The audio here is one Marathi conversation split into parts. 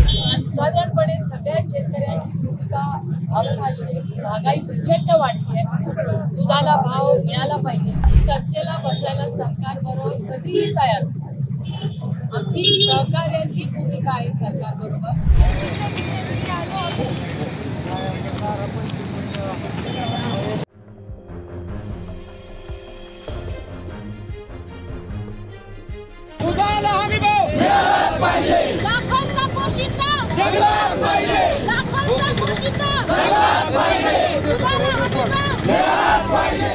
साधारणपणे सगळ्या शेतकऱ्यांची भूमिका अशी महागाई प्रचंड वाढते, दुधाला भाव मिळाला पाहिजे, चर्चेला बसायला सरकार बरोबर कधीही तयार. आमची सहकार्याची भूमिका आहे सरकार बरोबर. दुधाला हमी भाव मिळालाच पाहिजे, लाखांचा पोशिंदा जगलाच पाहिजे, लाखांचा पोशिंदा जगलाच पाहिजे, दुधाला हमी भाव मिळालाच पाहिजे.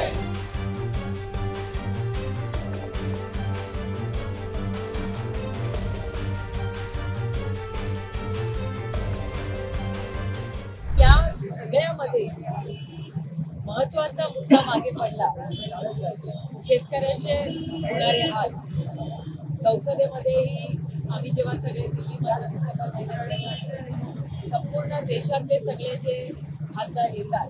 या सगळ्यामध्ये महत्वाचा मुद्दा मागे पडला, शेतकऱ्याचे होणारे हाल. संसदेमध्येही आम्ही जेव्हा सगळे दिल्लीमध्ये सभा केली, संपूर्ण देशातले सगळे जे खासदार येतात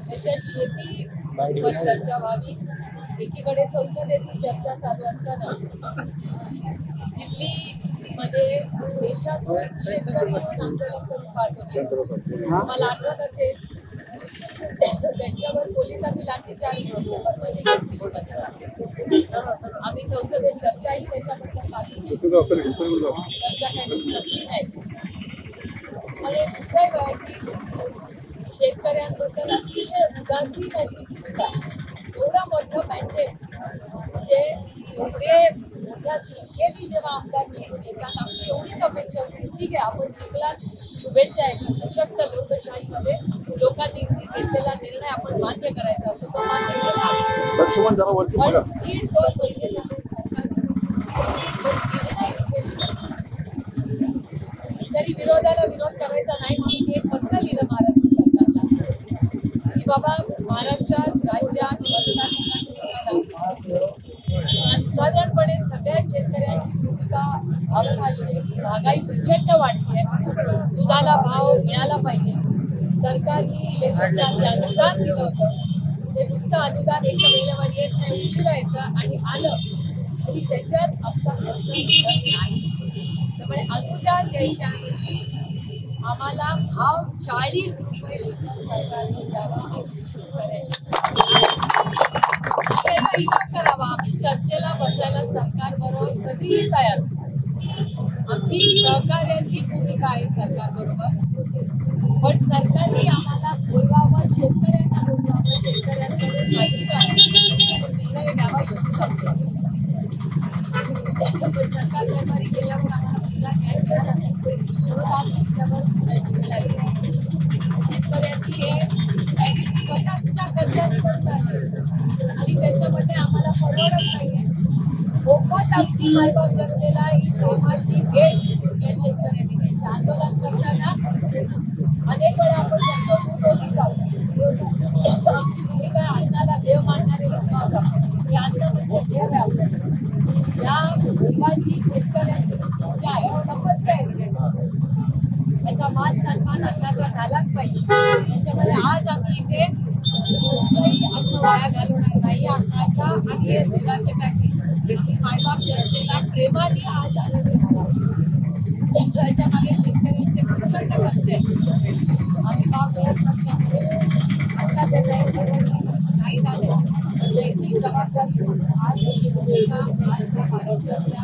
त्याच्यात शेतीवर चर्चा व्हावी. एकीकडे संसदेत चर्चा चालू असताना दिल्लीमध्ये देशातून शेतकरी आंदोलन करून पाहत होते. मला आठवत असेल त्यांच्यावर पोलिसांनी लाठीचार्ज आम्ही संसदेत चर्चाही त्याच्याबद्दल मागितली, चर्चा काही शकली नाही. पण एक दुर्दैव आहे की शेतकऱ्यांबद्दल अतिशय उदासीन अशी भूमिका. एवढं मोठं मॅन्डेट म्हणजे एवढे मोठ्या संख्येने जेव्हा आमदार निवडून येतात, आमची एवढीच अपेक्षा होती, ठीक आहे आपण जिंकलात, शुभेच्छा आहे. सशक्त लोकशाहीमध्ये लोकांनी घेतलेला निर्णय आपण मान्य करायचा असतो, तो मान्य केला. पण 1.5-2 महिने तरी विरोधाला विरोध करायचा नाही म्हणून एक पत्र लिहिलं महाराष्ट्र सरकारला की बाबा महाराष्ट्रात राज्यात साधारणपणे सगळ्या शेतकऱ्यांची भूमिका अशी महागाई प्रचंड वाढते, दुधाला भाव मिळाला पाहिजे. सरकारने इलेक्शनला अनुदान दिलं होतं, ते नुसतं अनुदान एका वेळेवर येत नाही, उशिरा येतं आणि आलं तरी त्याच्यात आमचा खर्च निघत नाही. त्यामुळे अनुदान द्यायच्या ऐवजी आम्हाला भाव 40 रुपये लिटर सरकारने द्यावा अशी शेतकऱ्यांची त्याचा हिशोब करावा. आम्ही चर्चेला बसायला सरकार बरोबर कधीही तयार. आमची सहकार्याची भूमिका आहे सरकार बरोबर. पण सरकारने आम्हाला बोलवावं, शेतकऱ्यांना बोलवावं, शेतकऱ्यांकडून माहिती काढावी, निर्णय घ्यावा योग्य. पण सरकार दरबारी गेल्यावर आम्हाला पुन्हा न्याय मिळाला नाही, म्हणून आज रस्त्यावर जायची वेळ आली. शेतकऱ्यांनी हे स्वतःच्या खर्चाने करून आणले आणि त्याचं म्हणणे आम्हाला परवडत नाहीये. मोफत आमची मायबाप जगलेला ही कामाची भेट या शेतकऱ्यांनी घ्यायची. आंदोलन करताना अनेक वेळा आपण सांगतो दूध होती जाऊ, आमची भूमिका अन्नाला देव मानणारे लोक आहोत. हे अन्न म्हणजे देव आहे आपल्याला. या देवाची शेतकऱ्यांची पूजा आहे, नफत आहे, त्याचा मान सन्मान अन्नाचा झालाच पाहिजे. त्याच्यामुळे आज आम्ही इथे कुठलंही अन्न वाया घालवणार नाही. अन्नाचा आणि हे दुधाचे पॅकेट मायबाप जनतेला प्रेमाने आज आम्ही देणार आहोत. त्याच्या मागे शेतकऱ्यांचे प्रचंड कष्ट आहे. आम्ही भाव मिळत नसल्यामुळे अन्ना नाही झाले. नैतिक जबाबदारी आज ही भूमिका आज महाराष्ट्राच्या